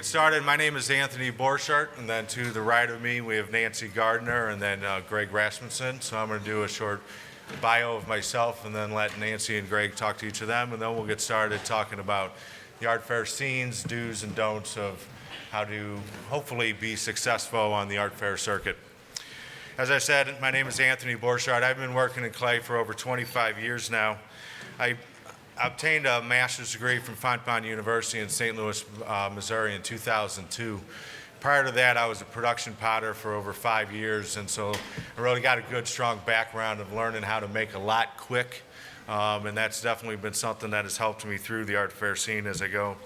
get started, my name is Anthony Borchardt, and then to the right of me we have Nancy Gardner and then Gregg Rasmusson. So I'm going to do a short bio of myself and then let Nancy and Gregg talk to each of them, and then we'll get started talking about the art fair scenes, do's and don'ts of how to hopefully be successful on the art fair circuit. As I said, my name is Anthony Borchardt. I've been working in clay for over 25 years now. I obtained a master's degree from Fontbonne University in St. Louis, Missouri in 2002. Prior to that, I was a production potter for over 5 years, and so I really got a good, strong background of learning how to make a lot quick, and that's definitely been something that has helped me through the art fair scene as I go.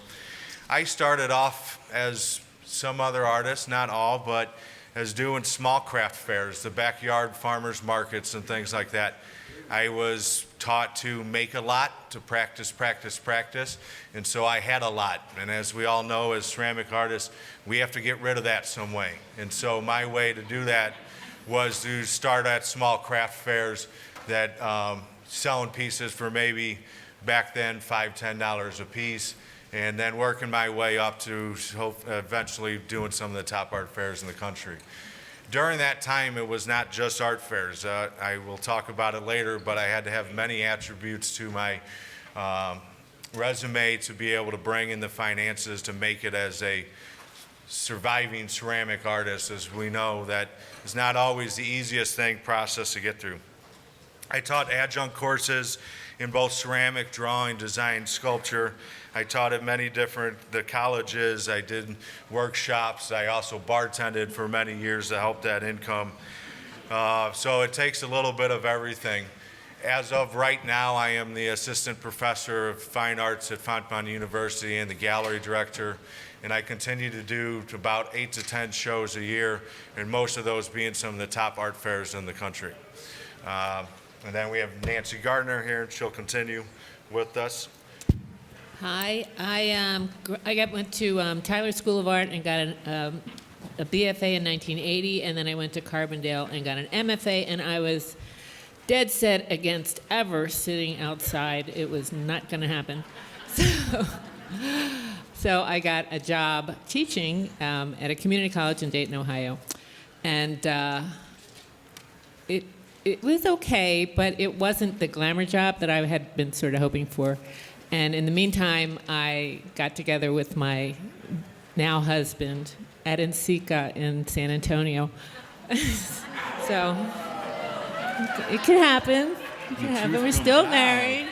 I started off as some other artists, not all, but as doing small craft fairs, the backyard farmers markets and things like that. I was taught to make a lot, to practice, and so I had a lot. And as we all know, as ceramic artists, we have to get rid of that some way. And so my way to do that was to start at small craft fairs that selling pieces for maybe back then $5, $10 a piece, and then working my way up to eventually doing some of the top art fairs in the country. During that time, it was not just art fairs. I will talk about it later, but I had to have many attributes to my resume to be able to bring in the finances to make it as a surviving ceramic artist. As we know, that is not always the easiest process to get through. I taught adjunct courses in both ceramic, drawing, design, sculpture. I taught at many different colleges. I did workshops. I also bartended for many years to help that income. So it takes a little bit of everything. As of right now, I am the assistant professor of fine arts at Fontbonne University and the gallery director, and I continue to do about 8 to 10 shows a year, and most of those being some of the top art fairs in the country. And then we have Nancy Gardner here, and she'll continue with us. Hi, I went to Tyler School of Art and got a BFA in 1980, and then I went to Carbondale and got an MFA, and I was dead set against ever sitting outside. It was not going to happen. So I got a job teaching at a community college in Dayton, Ohio, and it was okay, but it wasn't the glamour job that I had been sort of hoping for. And in the meantime, I got together with my now husband at Enseca in San Antonio. So it could happen. It could happen. We're still married.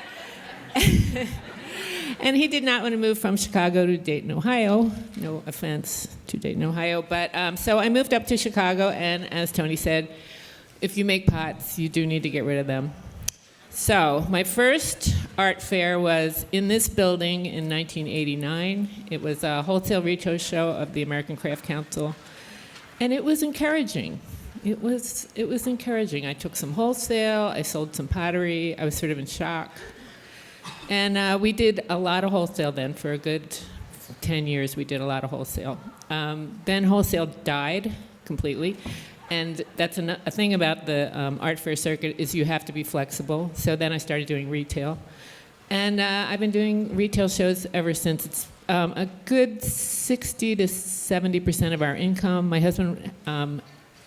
And he did not want to move from Chicago to Dayton, Ohio. No offense to Dayton, Ohio. But so I moved up to Chicago, and as Tony said, if you make pots, you do need to get rid of them. So my first art fair was in this building in 1989. It was a wholesale retail show of the American Craft Council, and it was encouraging. It was encouraging. I took some wholesale. I sold some pottery. I was sort of in shock. And we did a lot of wholesale then. For a good 10 years, we did a lot of wholesale. Then wholesale died completely. And that's a thing about the art fair circuit is you have to be flexible. So then I started doing retail. And I've been doing retail shows ever since. It's a good 60 to 70% of our income. My husband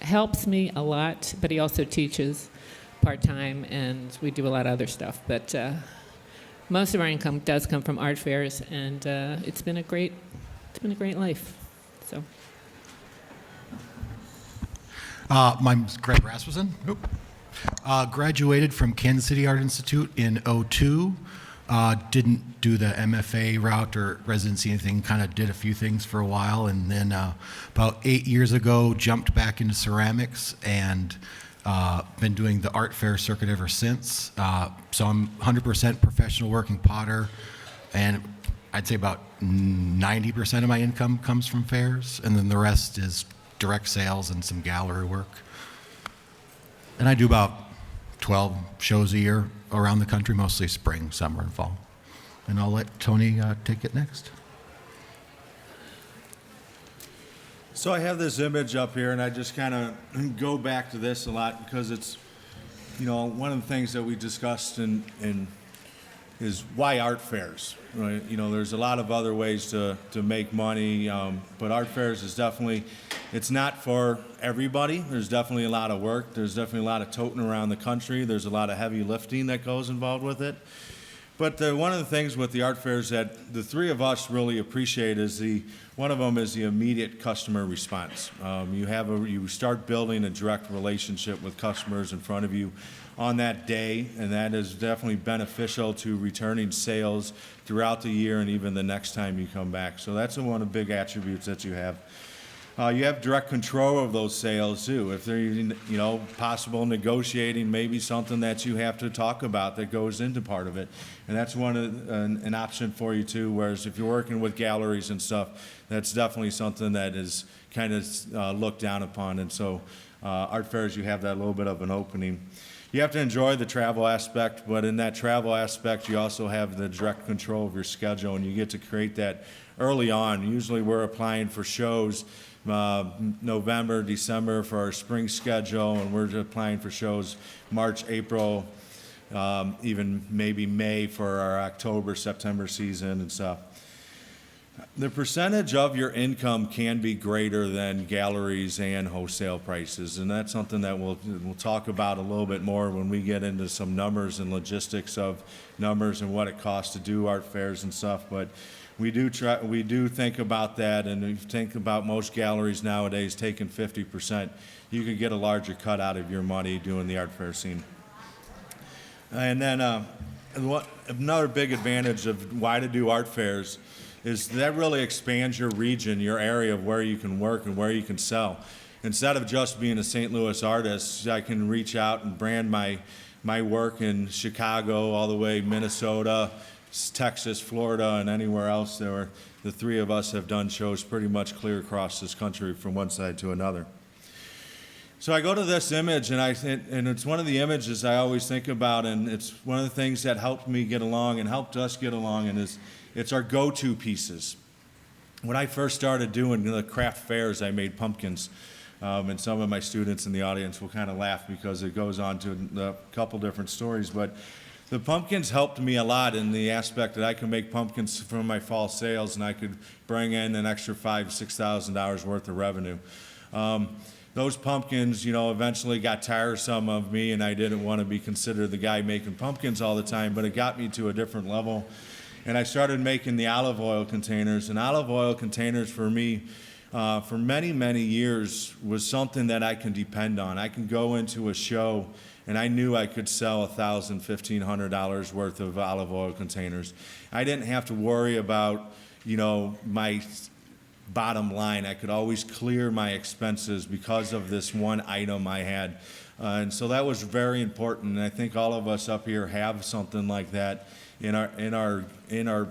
helps me a lot, but he also teaches part-time, and we do a lot of other stuff. But most of our income does come from art fairs, and it's been a great life. So. My name's Gregg Rasmusson. Graduated from Kansas City Art Institute in '02. Didn't do the MFA route or residency anything, kind of did a few things for a while, and then about 8 years ago jumped back into ceramics and been doing the art fair circuit ever since. So I'm 100% professional working potter, and I'd say about 90% of my income comes from fairs, and then the rest is direct sales and some gallery work. And I do about 12 shows a year around the country, mostly spring, summer, and fall. And I'll let Tony take it next. So I have this image up here, and I just kind of go back to this a lot because it's, one of the things that we discussed in is why art fairs. Right? You know, there's a lot of other ways to make money, but art fairs is definitely, it's not for everybody. There's definitely a lot of work. There's definitely a lot of toting around the country. There's a lot of heavy lifting that goes involved with it. But one of the things with the art fairs that the three of us really appreciate is one of them is the immediate customer response. You start building a direct relationship with customers in front of you on that day, and that is definitely beneficial to returning sales throughout the year and even the next time you come back. So that's one of the big attributes that you have. You have direct control of those sales too. If they're, possible negotiating, maybe something that you have to talk about that goes into part of it, and that's an option for you too. Whereas if you're working with galleries and stuff, that's definitely something that is kind of looked down upon. And so, art fairs, you have that little bit of an opening. You have to enjoy the travel aspect, but in that travel aspect, you also have the direct control of your schedule, and you get to create that early on. Usually, we're applying for shows. November, December for our spring schedule, and we're applying for shows March, April, even maybe May for our October, September season and stuff. The percentage of your income can be greater than galleries and wholesale prices, and that's something that we'll talk about a little bit more when we get into some numbers and logistics of numbers and what it costs to do art fairs and stuff. But we do think about that, and if you think about most galleries nowadays taking 50%, you could get a larger cut out of your money doing the art fair scene. And then another big advantage of why to do art fairs is that really expands your region, your area of where you can work and where you can sell. Instead of just being a St. Louis artist, I can reach out and brand my work in Chicago, all the way Minnesota, Texas, Florida, and anywhere else. The three of us have done shows pretty much clear across this country from one side to another. So I go to this image, and it's one of the images I always think about, and it's one of the things that helped me get along and helped us get along, and it's our go-to pieces. When I first started doing the craft fairs, I made pumpkins, and some of my students in the audience will kind of laugh because it goes on to a couple different stories, but the pumpkins helped me a lot in the aspect that I could make pumpkins from my fall sales, and I could bring in an extra $5,000-$6,000 worth of revenue. Those pumpkins, eventually got tiresome of me, and I didn't want to be considered the guy making pumpkins all the time, but it got me to a different level. And I started making the olive oil containers, and olive oil containers for me, for many, many years, was something that I can depend on. I can go into a show, and I knew I could sell $1,000, $1,500 worth of olive oil containers. I didn't have to worry about, my bottom line. I could always clear my expenses because of this one item I had. And so that was very important. And I think all of us up here have something like that in our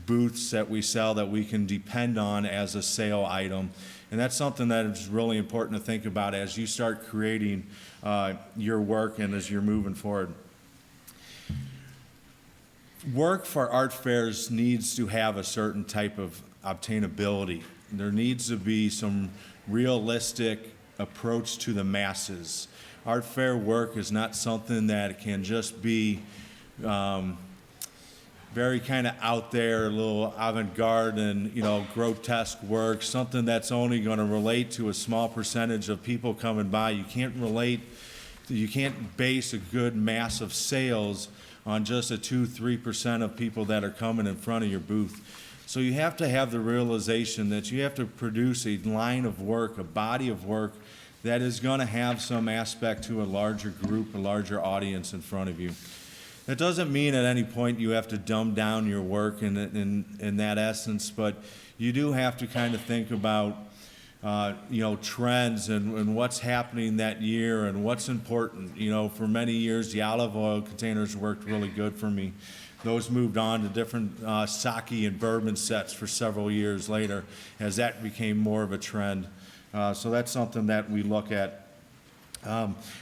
booths that we sell that we can depend on as a sale item. And that's something that is really important to think about as you start creating your work and as you're moving forward. Work for art fairs needs to have a certain type of obtainability. There needs to be some realistic approach to the masses. Art fair work is not something that can just be very kind of out there, a little avant-garde and grotesque work, something that's only going to relate to a small percentage of people coming by. You can't base a good mass of sales on just a 2-3% of people that are coming in front of your booth. So you have to have the realization that you have to produce a line of work, a body of work that is going to have some aspect to a larger group, a larger audience in front of you. That doesn't mean at any point you have to dumb down your work in that essence, but you do have to kind of think about trends and what's happening that year and what's important. For many years, the olive oil containers worked really good for me. Those moved on to different sake and bourbon sets for several years later as that became more of a trend. So that's something that we look at.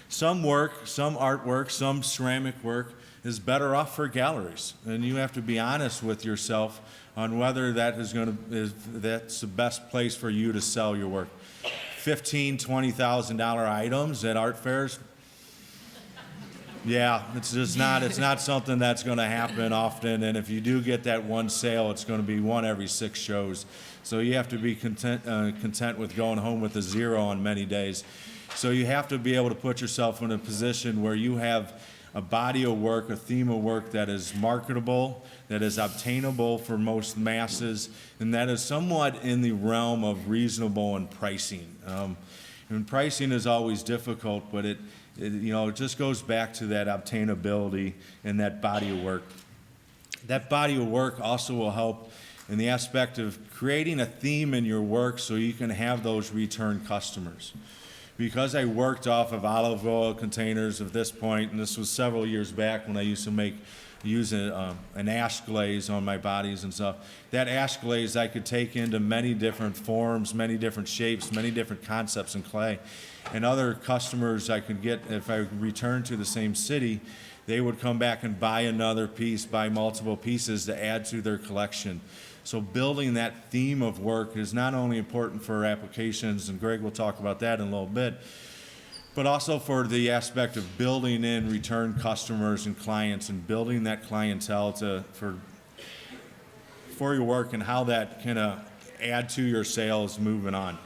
Some work, some artwork, some ceramic work is better off for galleries, and you have to be honest with yourself on whether that's the best place for you to sell your work. $15,000, $20,000 items at art fairs, Yeah, it's not something that's going to happen often, and if you do get that one sale, it's going to be one every 6 shows. So you have to be content with going home with a 0 on many days. So you have to be able to put yourself in a position where you have a body of work, a theme of work that is marketable, that is obtainable for most masses, and that is somewhat in the realm of reasonable in pricing. And pricing is always difficult, but it just goes back to that obtainability and that body of work. That body of work also will help in the aspect of creating a theme in your work so you can have those return customers. Because I worked off of olive oil containers at this point, and this was several years back when I used to use an ash glaze on my bodies and stuff. That ash glaze I could take into many different forms, many different shapes, many different concepts in clay. And other customers I could get, if I returned to the same city, they would come back and buy another piece, buy multiple pieces to add to their collection. So building that theme of work is not only important for applications, and Gregg will talk about that in a little bit, but also for the aspect of building in return customers and clients and building that clientele for your work and how that can add to your sales moving on.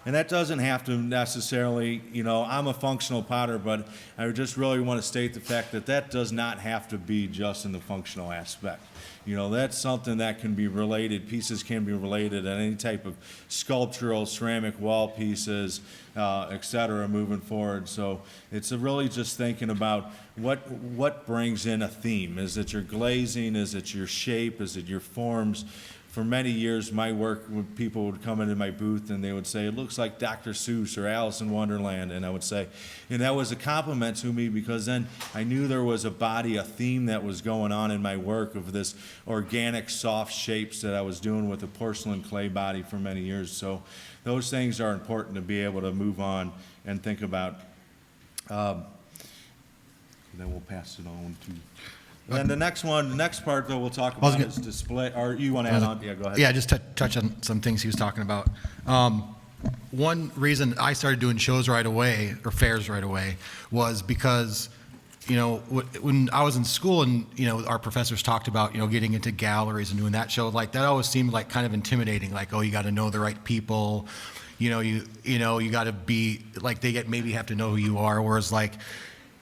And that doesn't have to necessarily, I'm a functional potter, but I just really want to state the fact that that does not have to be just in the functional aspect. That's something that can be related, pieces can be related at any type of sculptural, ceramic wall pieces, et cetera, moving forward. So it's really just thinking about what brings in a theme. Is it your glazing? Is it your shape? Is it your forms? For many years, my work, people would come into my booth and they would say, it looks like Dr. Seuss or Alice in Wonderland. And I would say, and that was a compliment to me because then I knew there was a body, a theme that was going on in my work of this organic, soft shapes that I was doing with a porcelain clay body for many years. So those things are important to be able to move on and think about. Then we'll pass it on to... And the next part that we'll talk about is display, or you want to add on? Yeah, go ahead. Yeah, just touch on some things he was talking about. One reason I started doing shows right away, or fairs right away, was because, when I was in school and, our professors talked about, getting into galleries and doing that show, like that always seemed like kind of intimidating, like, oh, you got to know the right people, you got to be, like maybe have to know who you are, whereas like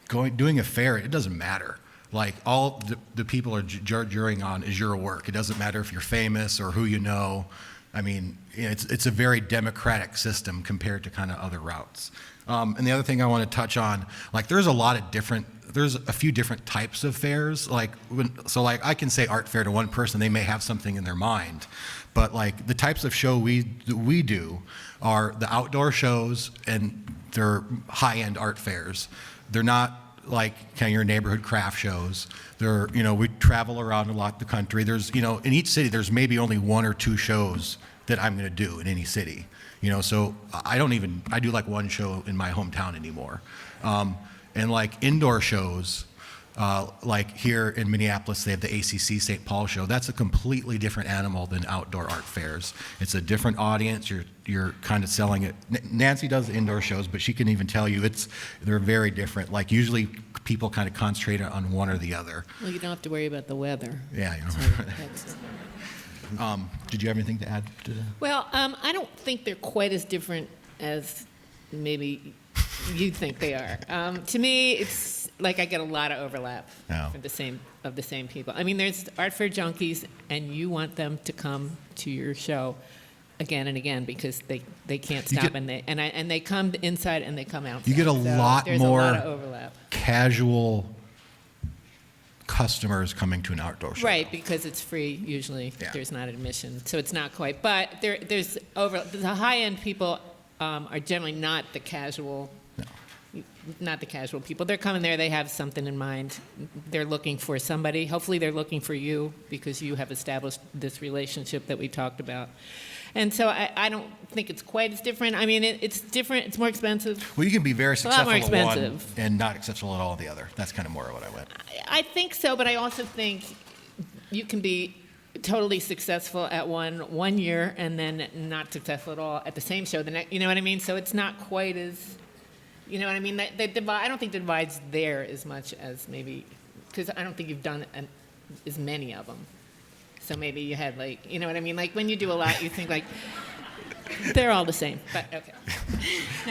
doing a fair, it doesn't matter. Like all the people are jurying on is your work. It doesn't matter if you're famous or who you know. I mean, it's a very democratic system compared to kind of other routes. And the other thing I want to touch on, like there's a few different types of fairs. Like I can say art fair to one person, they may have something in their mind. But like the types of show we do are the outdoor shows, and they're high-end art fairs. They're not like kind of your neighborhood craft shows. We travel around a lot the country. There's, in each city, there's maybe only 1 or 2 shows that I'm going to do in any city. So I do like 1 show in my hometown anymore. And like indoor shows, like here in Minneapolis, they have the ACC St. Paul show. That's a completely different animal than outdoor art fairs. It's a different audience. You're kind of selling it. Nancy does the indoor shows, but she can even tell you they're very different. Like usually people kind of concentrate on one or the other. Well, you don't have to worry about the weather. Yeah. Did you have anything to add to that? Well, I don't think they're quite as different as maybe you think they are. To me, it's like I get a lot of overlap of the same people. I mean, there's art fair junkies, and you want them to come to your show again and again because they can't stop, and they come inside and they come outside. You get a lot more a lot of overlap. Casual customers coming to an outdoor show. Right, because it's free usually. Yeah. There's not admission, so it's not quite. But there's the high-end people are generally not the casual. Not the casual people. They're coming there, they have something in mind. They're looking for somebody. Hopefully they're looking for you because you have established this relationship that we talked about. And so I don't think it's quite as different. I mean, it's different. It's more expensive. Well, you can be very successful more at one expensive. and not successful at all the other. That's kind of more what I went. I think so, but I also think you can be totally successful at one year and then not successful at all at the same show the next. You know what I mean? So it's not quite as You know what I mean? I don't think the divide's there as much as maybe, because I don't think you've done as many of them. So maybe you had like, you know what I mean? Like when you do a lot, you think like, they're all the same, but okay.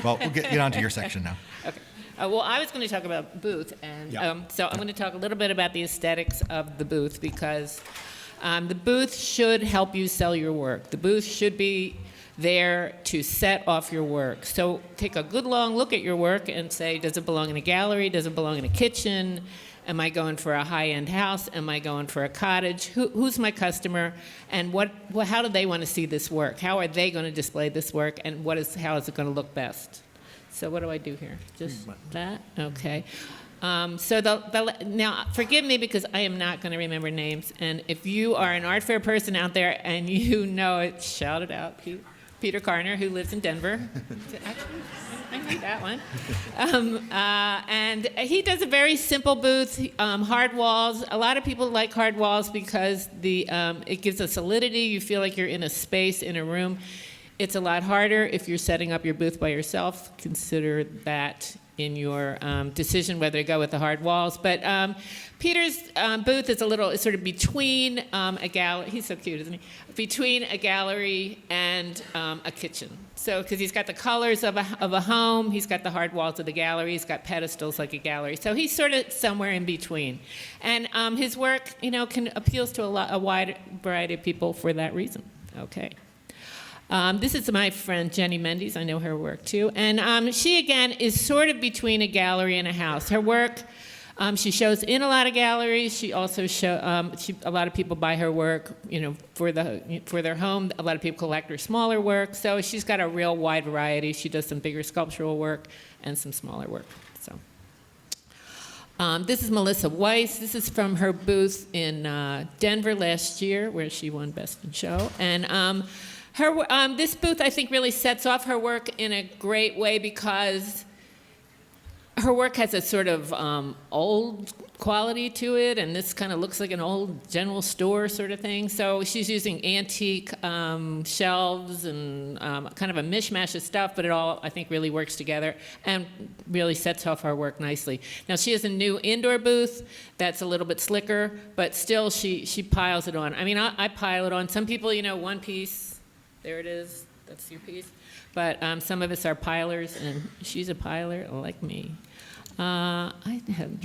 Well, we'll get on to your section now. Okay. Well, I was going to talk about booth, and Yeah. so I'm going to talk a little bit about the aesthetics of the booth, because the booth should help you sell your work. The booth should be there to set off your work. So take a good long look at your work and say, does it belong in a gallery? Does it belong in a kitchen? Am I going for a high-end house? Am I going for a cottage? Who's my customer? And how do they want to see this work? How are they going to display this work? And how is it going to look best? So what do I do here? Just that? Okay. So now, forgive me because I am not going to remember names. And if you are an art fair person out there and you know it, shout it out, Peter Gardner, who lives in Denver. Actually, I knew that one. And he does a very simple booth, hard walls. A lot of people like hard walls because it gives a solidity. You feel like you're in a space, in a room. It's a lot harder if you're setting up your booth by yourself. Consider that in your decision whether to go with the hard walls. But Peter's booth is it's sort of between a gallery. He's so cute, isn't he? Between a gallery and a kitchen. So, because he's got the colors of a home, he's got the hard walls of the gallery, he's got pedestals like a gallery. So he's sort of somewhere in between. And his work, appeals to a wide variety of people for that reason. Okay. This is my friend Jenny Mendes. I know her work too. And she, again, is sort of between a gallery and a house. Her work, she shows in a lot of galleries. She also a lot of people buy her work, for their home. A lot of people collect her smaller work. So she's got a real wide variety. She does some bigger sculptural work and some smaller work. So this is Melissa Weiss. This is from her booth in Denver last year, where she won Best in Show. And this booth, I think, really sets off her work in a great way because her work has a sort of old quality to it, and this kind of looks like an old general store sort of thing. So she's using antique shelves and kind of a mishmash of stuff, but it all, I think, really works together and really sets off her work nicely. Now, she has a new indoor booth that's a little bit slicker, but still she piles it on. I mean, I pile it on. Some people, one piece. There it is. That's your piece. But some of us are pilers, and she's a piler like me. I have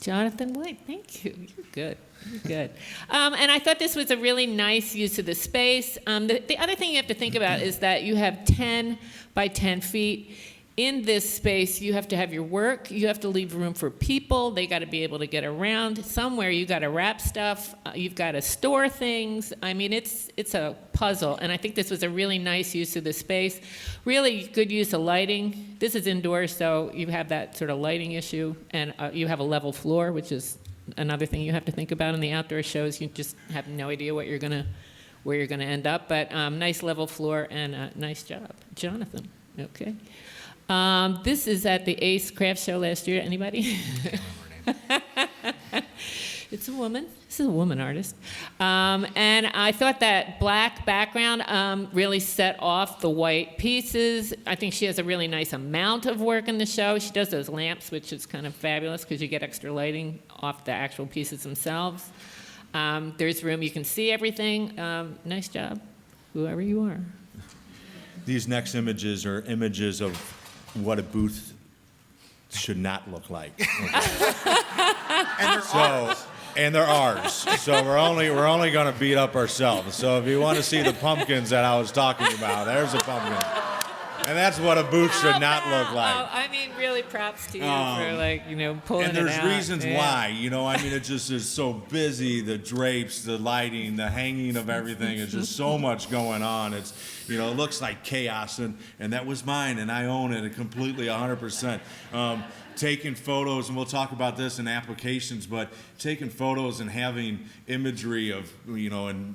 Jonathan White. Thank you. You're good. You're good. And I thought this was a really nice use of the space. The other thing you have to think about is that you have 10 by 10 feet. In this space, you have to have your work. You have to leave room for people. They got to be able to get around. Somewhere you got to wrap stuff. You've got to store things. I mean, it's a puzzle. And I think this was a really nice use of the space. Really good use of lighting. This is indoors, so you have that sort of lighting issue. And you have a level floor, which is another thing you have to think about in the outdoor shows. You just have no idea where you're gonna end up. But nice level floor and nice job, Jonathan. Okay. This is at the Ace Craft Show last year. Anybody? It's a woman. This is a woman artist. And I thought that black background really set off the white pieces. I think she has a really nice amount of work in the show. She does those lamps, which is kind of fabulous because you get extra lighting off the actual pieces themselves. There's room. You can see everything. Nice job, whoever you are. These next images are images of what a booth should not look like. Okay. And they're ours. So we're only going to beat up ourselves. So if you want to see the pumpkins that I was talking about, there's a pumpkin. And that's what a booth should not look like. I mean, really props to you for pulling it out. And there's reasons why. I mean, it just is so busy. The drapes, the lighting, the hanging of everything. It's just so much going on. It's, it looks like chaos. And that was mine, and I own it completely 100%. Taking photos, and we'll talk about this in applications, but taking photos and having imagery of, and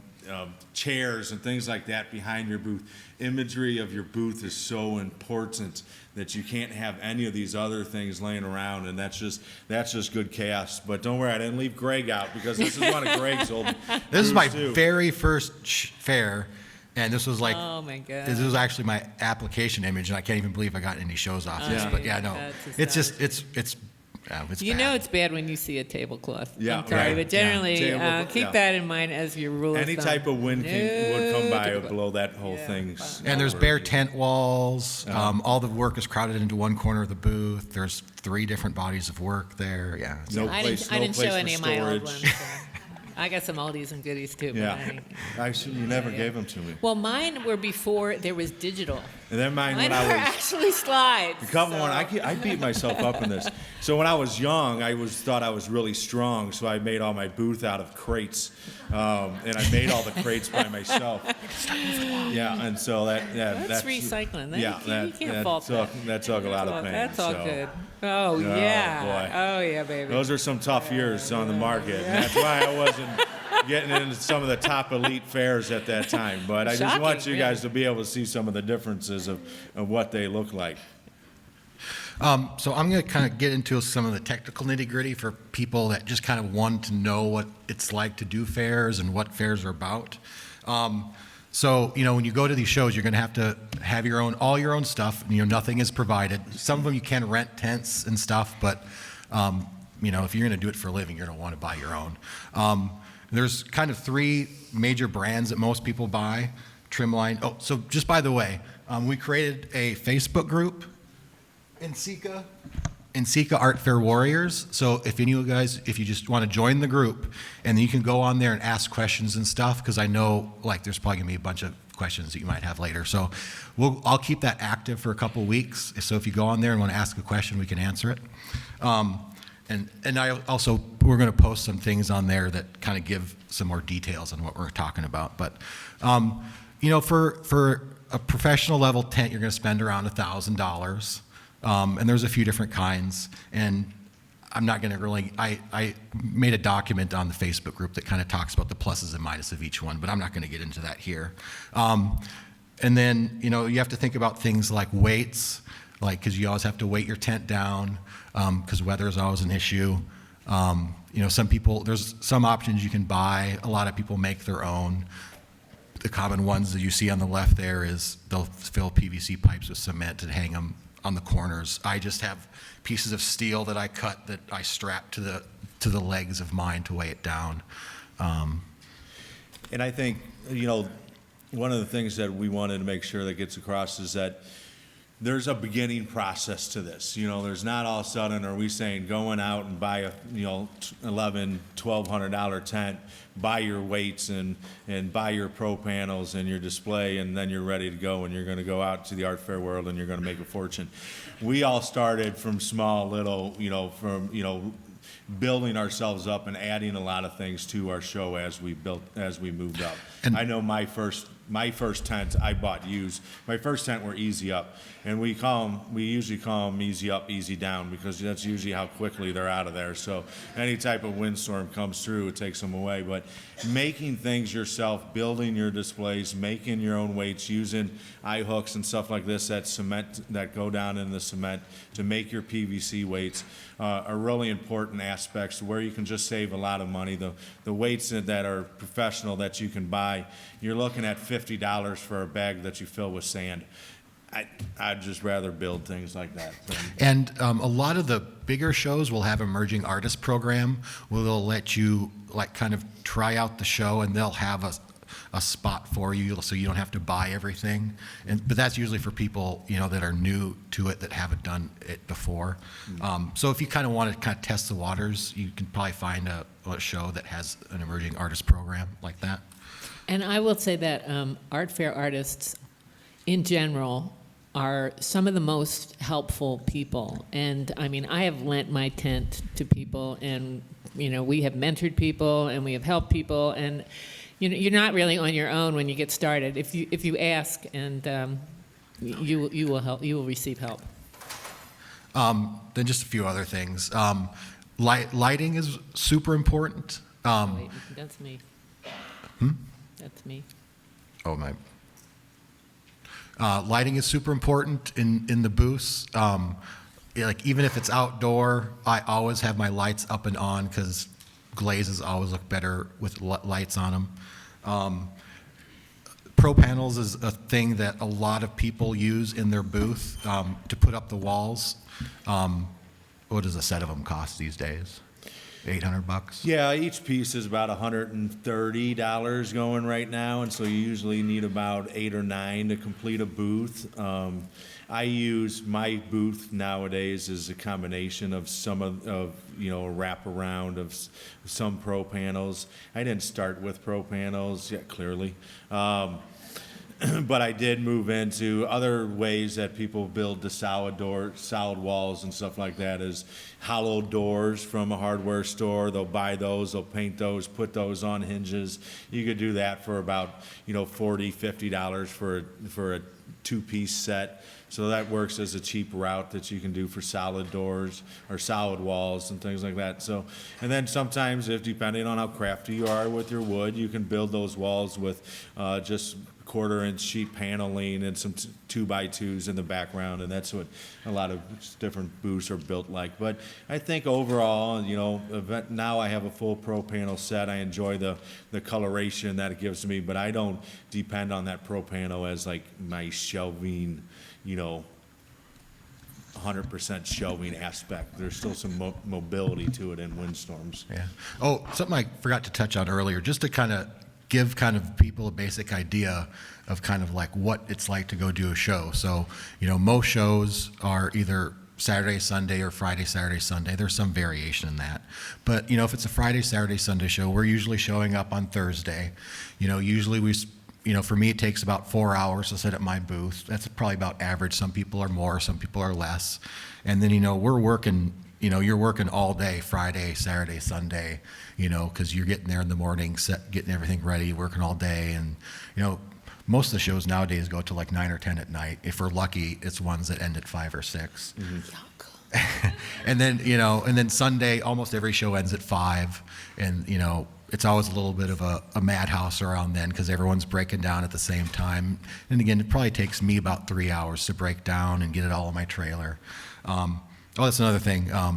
chairs and things like that behind your booth. Imagery of your booth is so important that you can't have any of these other things laying around, and that's just good chaos. But don't worry, I didn't leave Gregg out because this is one of Gregg's old. This is my too. very first fair. And this was like, Oh my God. this was actually my application image, and I can't even believe I got any shows off this. Yeah. But yeah, no, That's it's just, astounding. it's You bad. know it's bad when you see a tablecloth. Yeah, I'm sorry, right. but generally Yeah. keep Yeah. that in mind as your rule of Any thumb. type of wind would come by would No blow that whole Yeah. thing. And there's bare tent walls. All the work is crowded into one corner of the booth. There's 3 different bodies of work there. Yeah. No I place, didn't, I no didn't place show for any of my old storage. ones. So. I got some oldies and goodies too. But Yeah. You never gave them to me. Well, mine were before there was digital. And then mine Mine when I were was actually slides. Come so. on, I beat myself up in this. So when I was young, I thought I was really strong, so I made all my booth out of crates, and I made all the crates by myself. Yeah, and so That's recycling. Yeah, you can't fault that. that took a lot of pain. That's all so. good. Oh, yeah. boy. Oh, yeah, baby. Those are some tough years on the market, and that's why I wasn't getting into some of the top elite fairs at that time. But I just want Shocking, you guys to be able to see some of the differences of what they look like. So I'm going to kind of get into some of the technical nitty-gritty for people that just kind of want to know what it's like to do fairs and what fairs are about. So, when you go to these shows, you're going to have all your own stuff. Nothing is provided. Some of them you can rent tents and stuff, but, if you're going to do it for a living, you're going to want to buy your own. There's kind of 3 major brands that most people buy. Trimline. Oh, so just by the way, we created a Facebook group in Sika Art Fair Warriors. So if any of you guys, if you just want to join the group, and then you can go on there and ask questions and stuff, because I know there's probably gonna be a bunch of questions that you might have later. So I'll keep that active for a couple weeks. So if you go on there and want to ask a question, we can answer it. And I also, we're going to post some things on there that kind of give some more details on what we're talking about. But for a professional level tent, you're going to spend around $1,000. And there's a few different kinds, and I'm not going to really, I made a document on the Facebook group that kind of talks about the pluses and minuses of each one, but I'm not going to get into that here. And then, you have to think about things like weights, because you always have to weight your tent down, because weather is always an issue. Some people, there's some options you can buy. A lot of people make their own. The common ones that you see on the left there is they'll fill PVC pipes with cement and hang them on the corners. I just have pieces of steel that I cut that I strap to the legs of mine to weigh it down. And I think, one of the things that we wanted to make sure that gets across is that there's a beginning process to this. There's not all of a sudden are we saying going out and buy a, $1,200 tent, buy your weights and buy your pro panels and your display, and then you're ready to go and you're going to go out to the art fair world and you're going to make a fortune. We all started from small little, building ourselves up and adding a lot of things to our show as we moved up. And I know my first tent I bought used. My first tent were easy up, and we usually call them easy up, easy down, because that's usually how quickly they're out of there. So any type of windstorm comes through, it takes them away. But making things yourself, building your displays, making your own weights, using eye hooks and stuff like this, that go down in the cement to make your PVC weights are really important aspects where you can just save a lot of money. The weights that are professional that you can buy, you're looking at $50 for a bag that you fill with sand. I'd just rather build things like that. And a lot of the bigger shows will have emerging artist program where they'll let you kind of try out the show, and they'll have a spot for you so you don't have to buy everything. But that's usually for people that are new to it, that haven't done it before. So if you kind of want to kind of test the waters, you can probably find a show that has an emerging artist program like that. And I will say that art fair artists in general are some of the most helpful people. And I mean, I have lent my tent to people, and we have mentored people and we have helped people, and you're not really on your own when you get started. If you ask, and you will receive help. Then just a few other things. Lighting is super important. Wait, that's me. That's me. Oh, my. Lighting is super important in the booths. Even if it's outdoor, I always have my lights up and on, because glazes always look better with lights on them. pro panels is a thing that a lot of people use in their booth to put up the walls. What does a set of them cost these days? $800? Yeah, each piece is about $130 going right now, and so you usually need about 8 or 9 to complete a booth. I use my booth nowadays as a combination of some of a wraparound of some pro panels. I didn't start with pro panels, yeah, clearly. But I did move into other ways that people build the solid walls and stuff like that, is hollow doors from a hardware store. They'll buy those, they'll paint those, put those on hinges. You could do that for about $40, $50 for a 2-piece set. So that works as a cheap route that you can do for solid doors or solid walls and things like that. So, and then sometimes, if depending on how crafty you are with your wood, you can build those walls with just 1/4-inch sheet paneling and some 2x2s in the background, and that's what a lot of different booths are built like. But I think overall, now I have a full pro panel set. I enjoy the coloration that it gives me, but I don't depend on that pro panel as like my shelving, 100% shelving aspect. There's still some mobility to it in windstorms. Yeah. Oh, something I forgot to touch on earlier, just to kind of give people a basic idea of kind of like what it's like to go do a show. So, most shows are either Saturday, Sunday, or Friday, Saturday, Sunday. There's some variation in that. But, if it's a Friday, Saturday, Sunday show, we're usually showing up on Thursday. Usually for me, it takes about 4 hours to sit at my booth. That's probably about average. Some people are more, some people are less. And then, we're working, you're working all day, Friday, Saturday, Sunday, because you're getting there in the morning, getting everything ready, working all day. And, most of the shows nowadays go to like 9 or 10 at night. If we're lucky, it's ones that end at 5 or 6. Mm-hmm. And then, Sunday, almost every show ends at 5. And, it's always a little bit of a madhouse around then because everyone's breaking down at the same time. And again, it probably takes me about 3 hours to break down and get it all in my trailer. That's another thing. I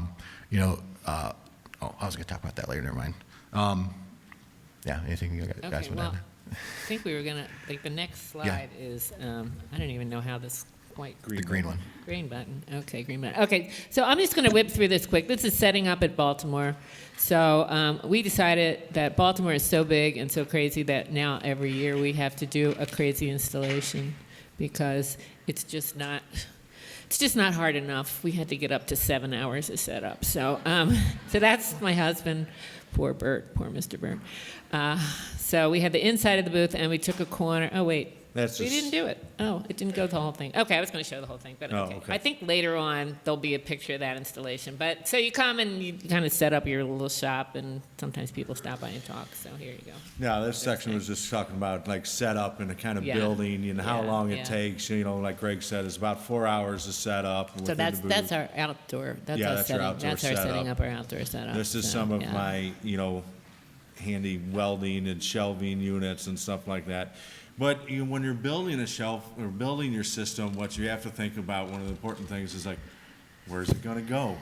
was going to talk about that later. Never mind. Anything you guys want to add? I think we were going to, the next slide is, I don't even know how this quite. The green one. Green button. Okay, green button. Okay, so I'm just going to whip through this quick. This is setting up at Baltimore. So we decided that Baltimore is so big and so crazy that now every year we have to do a crazy installation because it's just not hard enough. We had to get up to 7 hours to set up. So that's my husband, poor Mr. Burt. So we had the inside of the booth, and we took a corner. Oh, wait. We didn't do it. Oh, it didn't go the whole thing. Okay, I was going to show the whole thing, but okay. I think later on there'll be a picture of that installation. But so you come and you kind of set up your little shop, and sometimes people stop by and talk. So here you go. Yeah, this section was just talking about like setup and the kind of building and how long it takes. Like Gregg said, it's about 4 hours to set up. So that's our outdoor. That's our setting. That's our setting up our outdoor setup. This is some of my handy welding and shelving units and stuff like that. But when you're building a shelf or building your system, what you have to think about, one of the important things is like, where's it going to go?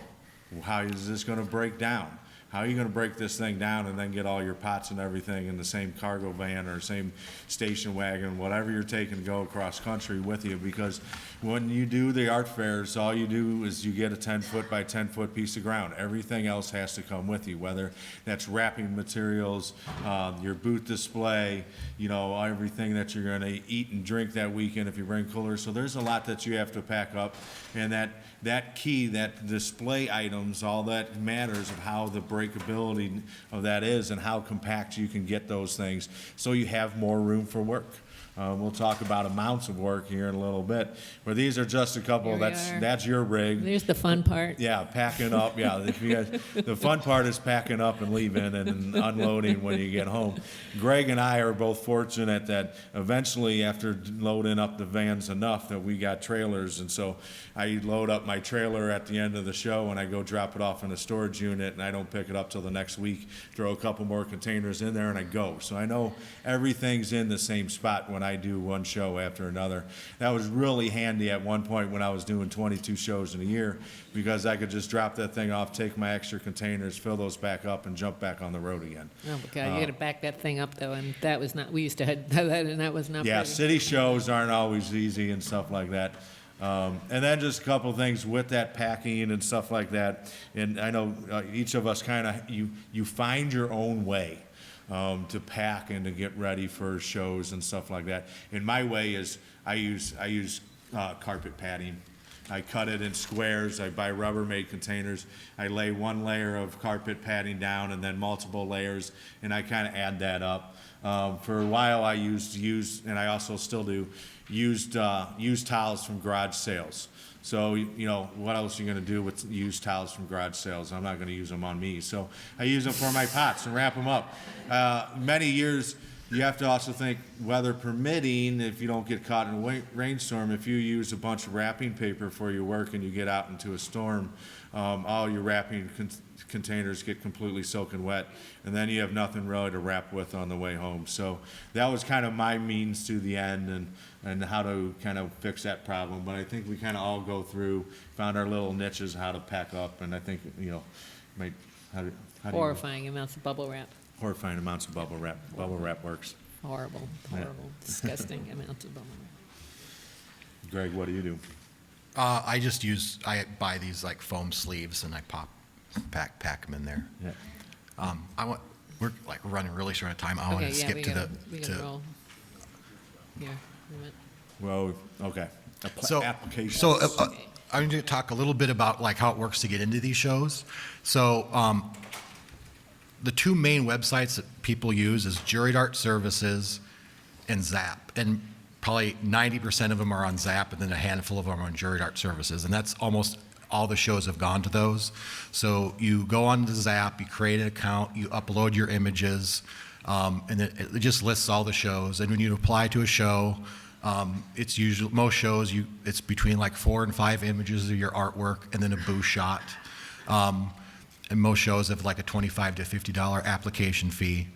How is this going to break down? How are you going to break this thing down and then get all your pots and everything in the same cargo van or same station wagon, whatever you're taking to go across country with you? Because when you do the art fairs, all you do is you get a 10-foot by 10-foot piece of ground. Everything else has to come with you, whether that's wrapping materials, your booth display, everything that you're going to eat and drink that weekend if you bring coolers. So there's a lot that you have to pack up, and that key, that display items, all that matters of how the breakability of that is and how compact you can get those things so you have more room for work. We'll talk about amounts of work here in a little bit, but these are just a couple. That's your rig. There's the fun part. Yeah, packing up. Yeah, the fun part is packing up and leaving and unloading when you get home. Gregg and I are both fortunate that eventually, after loading up the vans enough, that we got trailers, and so I load up my trailer at the end of the show and I go drop it off in a storage unit, and I don't pick it up till the next week. Throw a couple more containers in there and I go. So I know everything's in the same spot when when I do one show after another. That was really handy at one point when I was doing 22 shows in a year, because I could just drop that thing off, take my extra containers, fill those back up, and jump back on the road again. Oh, my God, you got to back that thing up, though, and that was not, we used to have that, and that was not Yeah, pretty. city shows aren't always easy and stuff like that. And then just a couple things with that packing and stuff like that. And I know each of us kind of, you find your own way to pack and to get ready for shows and stuff like that. And my way is I use carpet padding. I cut it in squares. I buy Rubbermaid containers. I lay one layer of carpet padding down and then multiple layers, and I kind of add that up. For a while, I used, and I also still do, used towels from garage sales. So, you know, what else are you going to do with used towels from garage sales? I'm not going to use them on me. So I use them for my pots and wrap them up. Many years, you have to also think, weather permitting, if you don't get caught in a rainstorm, if you use a bunch of wrapping paper for your work and you get out into a storm, all your wrapping containers get completely soaking wet, and then you have nothing really to wrap with on the way home. So that was kind of my means to the end, and how to kind of fix that problem. But I think we kind of all go through, found our little niches how to pack up, and I think, you know, how do you, Horrifying amounts of bubble wrap. horrifying amounts of bubble wrap. Bubble wrap works. Horrible, disgusting amounts of bubble wrap. Greg, what do you do? I buy these like foam sleeves and I pack them in there. Yeah. We're like running really short on time. I want to skip we to gotta the, roll. Here, wait a minute. Well, okay. So, Application. so I'm going to talk a little bit about like how it works to get into these shows. So the two main websites that people use is Jury Dart Services and Zap. And probably 90% of them are on Zap, and then a handful of them are on Jury Dart Services. And that's almost all the shows have gone to those. So you go on to Zap, you create an account, you upload your images, and then it just lists all the shows. And when you apply to a show, it's usually, most shows, it's between like 4 and 5 images of your artwork and then a booth shot. And most shows have like a $25 to $50 application fee.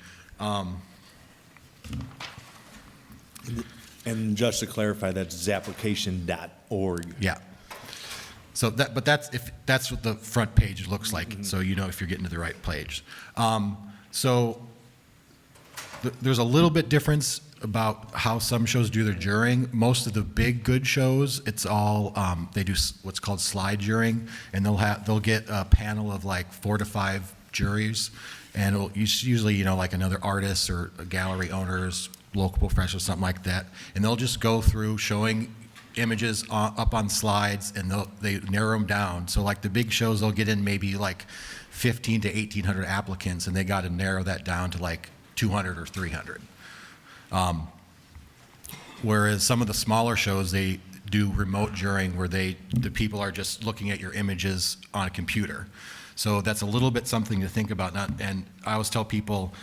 And just to clarify, that's zapplication.org. Yeah. So that's what the front page looks like, so you know if you're getting to the right page. There's a little bit difference about how some shows do their jurying. Most of the big good shows, it's all they do what's called slide jurying, and they'll get a panel of like 4 to 5 juries, and it's usually like another artist or a gallery owners, local professor, something like that, and they'll just go through showing images up on slides, and they narrow them down. So like the big shows, they'll get in maybe like 15 to 1,800 applicants, and they got to narrow that down to like 200 or 300. Whereas some of the smaller shows, they do remote jurying where the people are just looking at your images on a computer. So that's a little bit something to think about. And I always tell people,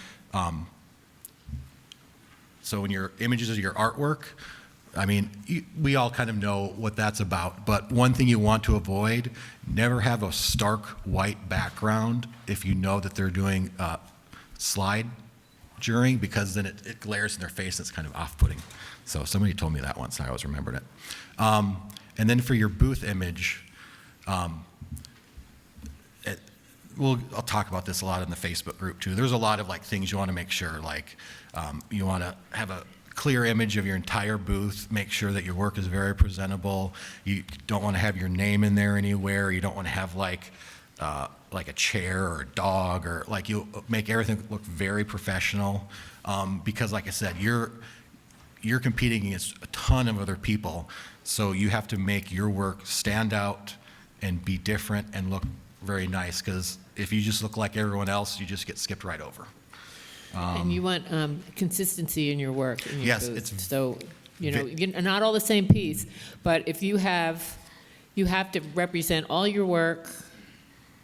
so when your images are your artwork, I mean, we all kind of know what that's about, but one thing you want to avoid, never have a stark white background if you know that they're doing slide jurying, because then it glares in their face and it's kind of off-putting. So somebody told me that once, I always remembered it. And then for your booth image, I'll talk about this a lot in the Facebook group too. There's a lot of like things you want to make sure, like you want to have a clear image of your entire booth, make sure that your work is very presentable. You don't want to have your name in there anywhere. You don't want to have like a chair or a dog, or like, you make everything look very professional, because like I said, you're competing against a ton of other people, so you have to make your work stand out and be different and look very nice, because if you just look like everyone else, you just get skipped right over. And you want consistency in your work, in your Yes, booth. it's So, you're not all the same piece, but if you have to represent all your work.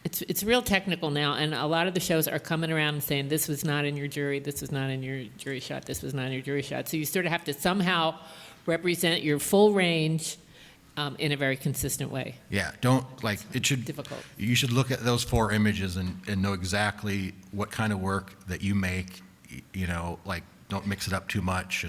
It's real technical now, and a lot of the shows are coming around and saying, this was not in your jury, this was not in your jury shot, this was not in your jury shot. So you sort of have to somehow represent your full range in a very consistent way. Yeah, Difficult. You should look at those 4 images and know exactly what kind of work that you make, like don't mix it up too much.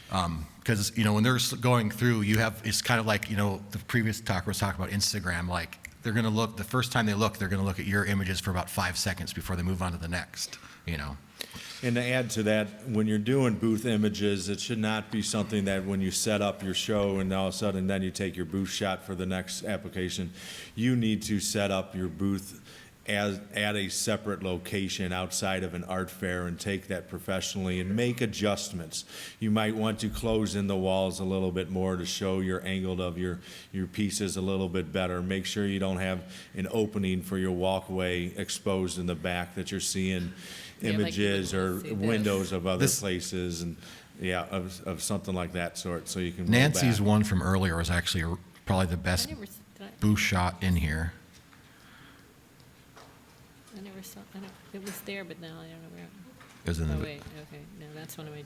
Because, when they're going through, it's kind of like, the previous talker was talking about Instagram, like, they're going to look, the first time they look, they're going to look at your images for about 5 seconds before they move on to the next, And to add to that, when you're doing booth images, it should not be something that when you set up your show and all of a sudden then you take your booth shot for the next application, you need to set up your booth at a separate location outside of an art fair and take that professionally and make adjustments. You might want to close in the walls a little bit more to show your angle of your pieces a little bit better. Make sure you don't have an opening for your walkway exposed in the back that you're seeing images or windows of other places and of something like that sort, so you can Nancy's one from earlier was actually probably the best booth shot in here. I never saw, it was there, but now I don't know where. It was in the, wait, okay, no, that's one of my.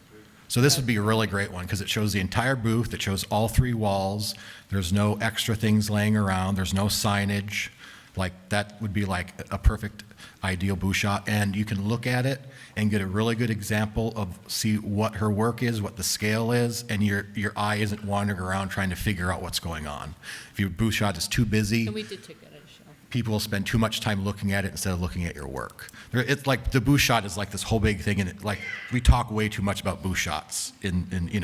so this would be a really great one because it shows the entire booth. It shows all 3 walls. There's no extra things laying around. There's no signage. Like, that would be like a perfect ideal booth shot. And you can look at it and get a really good example of see what her work is, what the scale is, and your eye isn't wandering around trying to figure out what's going on. If your booth shot is too busy, And we did take that at a show. people will spend too much time looking at it instead of looking at your work. It's like the booth shot is like this whole big thing, and we talk way too much about booth shots in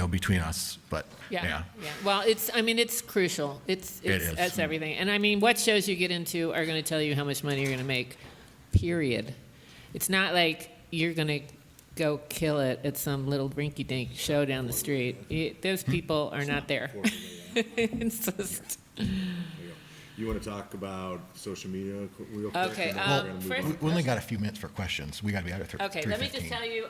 between us. But Yeah. Well, it's crucial. It's is. everything. And what shows you get into are going to tell you how much money you're going to make, period. It's not like you're going to go kill it at some little rinky-dink show down the street. Those people are not there. It's just... You want to talk about social media real quick? Okay, And then we're gonna move first- on. we only got a few minutes for questions. We got to be out of 3:15. Okay, let me just tell you,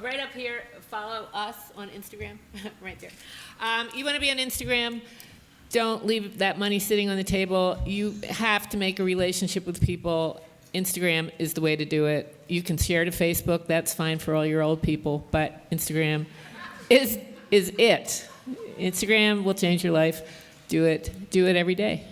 right up here, follow us on Instagram, right there. You want to be on Instagram, don't leave that money sitting on the table. You have to make a relationship with people. Instagram is the way to do it. You can share to Facebook, that's fine for all your old people, but Instagram is it. Instagram will change your life. Do it every day.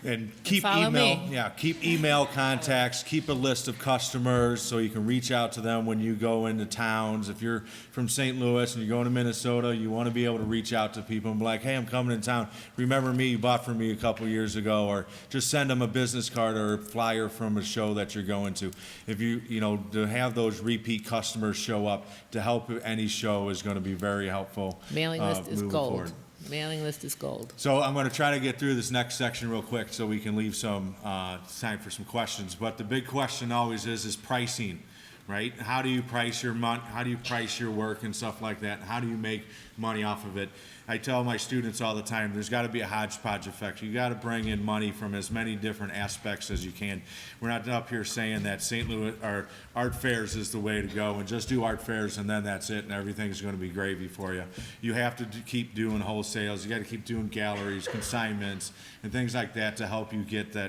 And keep follow email, me. keep email contacts, keep a list of customers so you can reach out to them when you go into towns. If you're from St. Louis and you're going to Minnesota, you want to be able to reach out to people and be like, hey, I'm coming in town. Remember me, you bought from me a couple years ago, or just send them a business card or a flyer from a show that you're going to. If to have those repeat customers show up to help any show is going to be very helpful. Mailing list is moving gold. forward. Mailing list is gold. So I'm going to try to get through this next section real quick so we can leave some time for some questions. But the big question always is pricing, right? How do you price your how do you price your work and stuff like that? How do you make money off of it? I tell my students all the time, there's got to be a hodgepodge effect. You got to bring in money from as many different aspects as you can. We're not up here saying that St. Louis or art fairs is the way to go and just do art fairs and then that's it and everything's going to be gravy for you. You have to keep doing wholesales. You got to keep doing galleries, consignments, and things like that to help you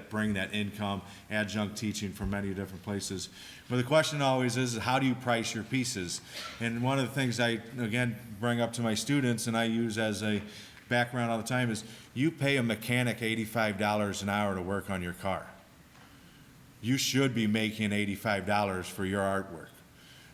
bring that income, adjunct teaching from many different places. But the question always is how do you price your pieces? And one of the things I, again, bring up to my students and I use as a background all the time is you pay a mechanic $85 an hour to work on your car. You should be making $85 for your artwork.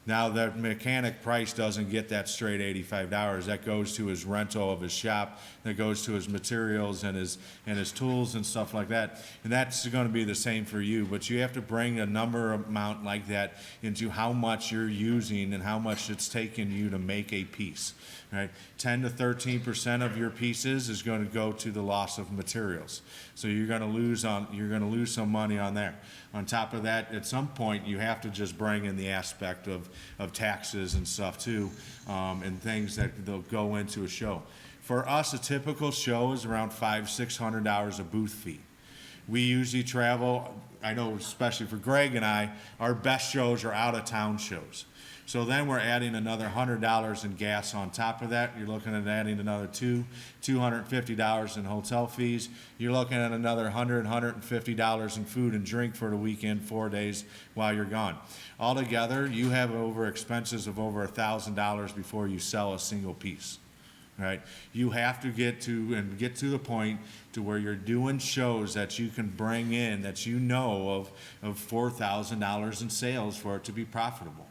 Now, the mechanic price doesn't get that straight $85. That goes to his rental of his shop. That goes to his materials and his tools and stuff like that. And that's going to be the same for you. But you have to bring a number amount like that into how much you're using and how much it's taken you to make a piece. Right? 10 to 13% of your pieces is going to go to the loss of materials. So you're going to lose some money on there. On top of that, at some point, you have to just bring in the aspect of taxes and stuff too, and things that they'll go into a show. For us, a typical show is around $500-600 a booth fee. We usually travel, I know especially for Gregg and I, our best shows are out-of-town shows. So then we're adding another $100 in gas on top of that. You're looking at adding another $250 in hotel fees. You're looking at another $150 in food and drink for the weekend, 4 days while you're gone. Altogether, you have over expenses of over $1,000 before you sell a single piece. Right? You have to get to the point to where you're doing shows that you can bring in that you know of $4,000 in sales for it to be profitable.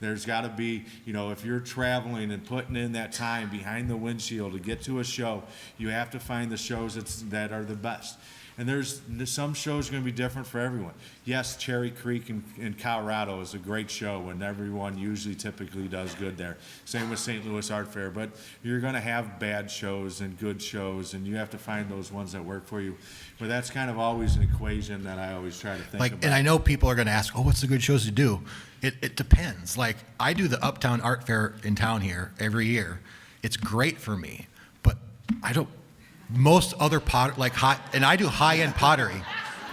There's got to be, if you're traveling and putting in that time behind the windshield to get to a show, you have to find the shows that are the best. And there's some shows going to be different for everyone. Yes, Cherry Creek in Colorado is a great show, and everyone usually typically does good there. Same with St. Louis Art Fair. But you're going to have bad shows and good shows, and you have to find those ones that work for you. But that's kind of always an equation that I always try to think about. And I know people are going to ask, what's the good shows to do? It depends. Like, I do the Uptown Art Fair in town here every year. It's great for me, but I don't. Most other and I do high-end pottery.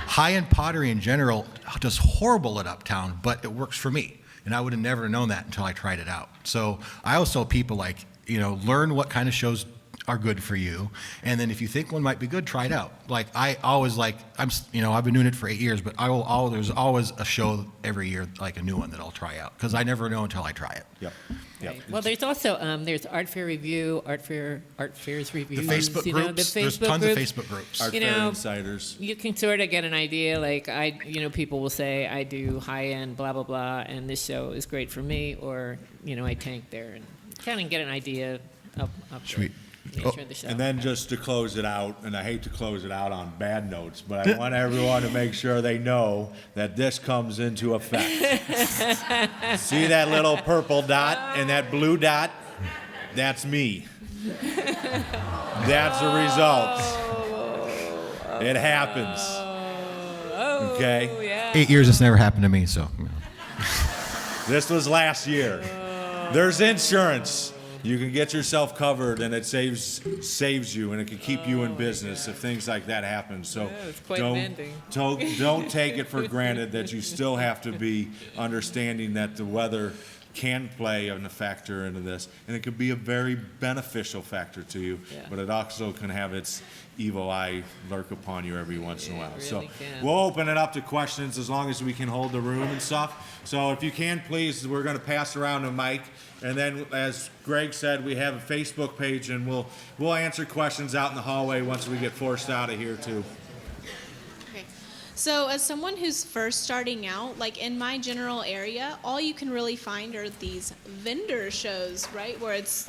High-end pottery in general does horrible at Uptown, but it works for me. And I would have never known that until I tried it out. So I always tell people, learn what kind of shows are good for you, and then if you think one might be good, try it out. I've been doing it for 8 years, but there's always a show every year, like a new one that I'll try out, because I never know until I try it. Yep. Right. Well, there's also there's Art Fair Review, Art Fairs Review. The Facebook groups. There's tons of Facebook groups. Art Fair Insiders. You can sort of get an idea. People will say, I do high-end, blah, blah, blah, and this show is great for me, or, I tank there, and kind of get an idea of Sweet. the nature of the show. And then just to close it out, and I hate to close it out on bad notes, but I want everyone to make sure they know that this comes into effect. See that little purple dot and that blue dot? That's me. That's the result. It happens. Okay? Yeah. 8 years, it's never happened to me, so. This was last year. There's insurance. You can get yourself covered, and it saves you, and it can keep you in business if things like that happen. So it's quite an ending. don't take it for granted that you still have to be understanding that the weather can play a factor into this, and it could be a very beneficial factor to you, but it also can have its evil eye lurk upon you every once in a while. Really So can. we'll open it up to questions as long as we can hold the room and stuff. So if you can, please, we're going to pass around a mic. And then, as Gregg said, we have a Facebook page, and we'll answer questions out in the hallway once we get forced out of here, too. Okay. So as someone who's first starting out, in my general area, all you can really find are these vendor shows, right, where it's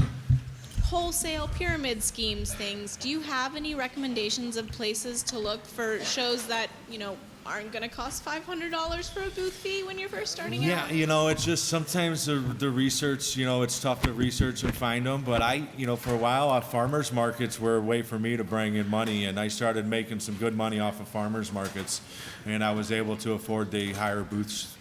wholesale pyramid schemes things. Do you have any recommendations of places to look for shows that, aren't going to cost $500 for a booth fee when you're first starting out? Yeah, it's just sometimes the research, it's tough to research and find them. But for a while, farmers markets were a way for me to bring in money, and I started making some good money off of farmers markets, and I was able to afford the higher booth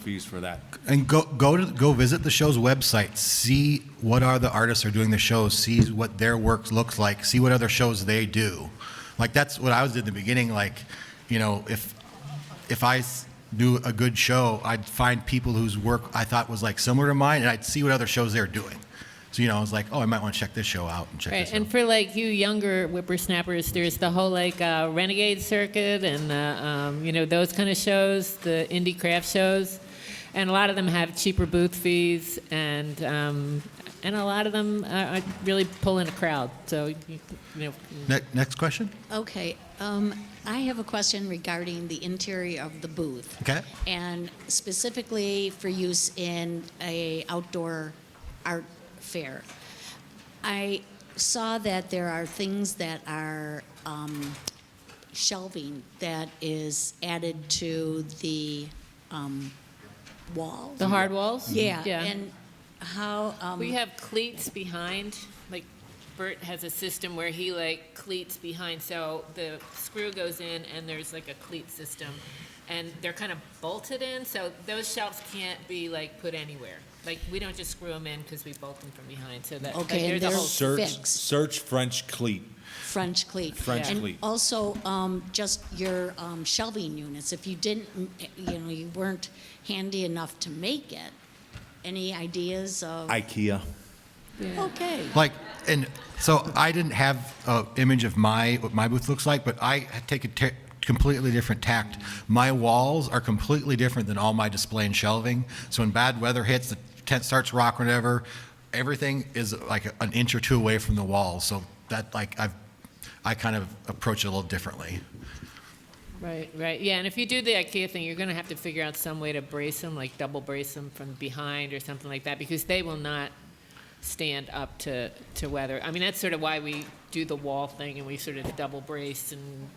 fees for that. And go visit the show's website, see what are the artists are doing the shows, see what their work looks like, see what other shows they do. That's what I was doing in the beginning. If I knew a good show, I'd find people whose work I thought was similar to mine, and I'd see what other shows they're doing. So I was like, I might want to check this show out and check this out. And for you younger whippersnappers, there's the whole Renegade circuit and those kind of shows, the indie craft shows, and a lot of them have cheaper booth fees, and a lot of them are really pulling a crowd. So Next question. Okay. I have a question regarding the interior of the booth. Okay. And specifically for use in a outdoor art fair. I saw that there are things that are shelving that is added to the walls. the hard walls. Yeah. Yeah. And how We have cleats behind. Bert has a system where he cleats behind, so the screw goes in and there's a cleat system, and they're kind of bolted in, so those shelves can't be put anywhere. We don't just screw them in because we bolt them from behind. So that Okay, and there's a whole they're fixed. Search French cleat. French cleat. French and cleat. Also, just your shelving units. If you didn't, you weren't handy enough to make it. Any ideas of? IKEA. Okay. And so I didn't have an image of what my booth looks like, but I take a completely different tact. My walls are completely different than all my display and shelving. So when bad weather hits, the tent starts rocking, whatever, everything is an inch or two away from the walls. So that I kind of approach it a little differently. Right. Yeah, and if you do the IKEA thing, you're going to have to figure out some way to brace them, like double brace them from behind or something like that, because they will not stand up to weather. I mean, that's sort of why we do the wall thing and we sort of double brace and,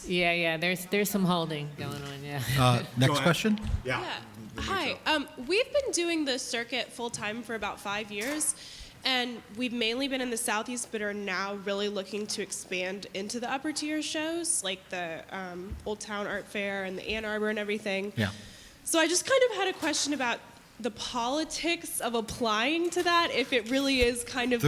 yeah. There's some holding going on, yeah. Next question? Yeah. Hi. We've been doing the circuit full time for about 5 years, and we've mainly been in the Southeast, but are now really looking to expand into the upper tier shows, like the Old Town Art Fair and the Ann Arbor and everything. Yeah. So I just kind of had a question about the politics of applying to that, if it really is kind of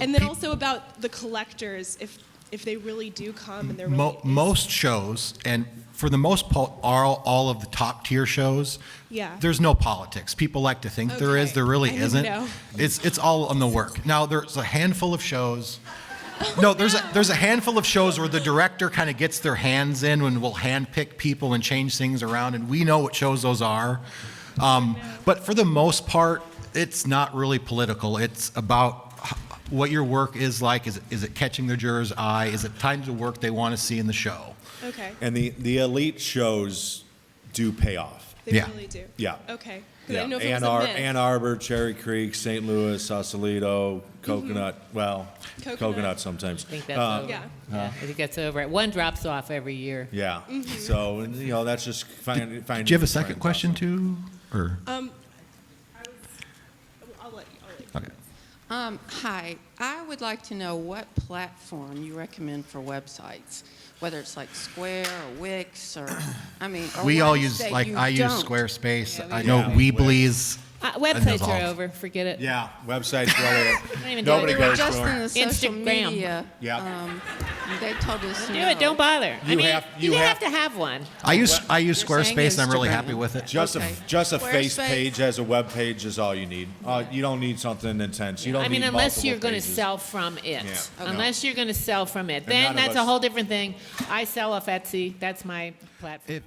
and then also about the collectors, if they really do come and they're really Most shows, and for the most part, all of the top tier shows, Yeah. there's no politics. People like to think there is. Okay. There really I didn't isn't. know. It's all on the work. Now, there's a handful of shows. No, there's a handful of shows where the director kind of gets their hands in and will handpick people and change things around, and we know what shows those are. But for the most part, it's not really political. It's about what your work is like. Is it catching the juror's eye? Is it times of work they want to see in the show? Okay. And the elite shows do pay off. They Yeah. really do. Yeah. Okay. 'Cause I Yeah. didn't know if it was a myth. Ann Arbor, Cherry Creek, St. Louis, Sausalito, Coconut. Well, Coconut sometimes. I think that's over. Yeah. I think that's over. One drops off every year. Yeah. So that's just fine. Do you have a second question too? Or I'll let you. okay. Hi, I would like to know what platform you recommend for websites, whether it's like Square or Wix or, or We all ones use that like you I use don't. Squarespace. Yeah, we I do. know Yeah, Weebly's. Websites involved. are over. Forget it. Yeah. Websites really. Don't even do Nobody it. We were goes just for in it. the social Instagram. media. Yeah. They told us Do no. it. Don't bother. You have- you you have have- to have one. I use You're saying Squarespace and I'm really Instagram. happy with it. Just Okay. a face Squarespace. page as a web page is all you need. You don't need something intense. You don't need Unless multiple you're going to pages. sell from it. Yeah. Okay. Unless you're going to sell from it. And Then none of that's a us- whole different thing. I sell off Etsy. That's my platform.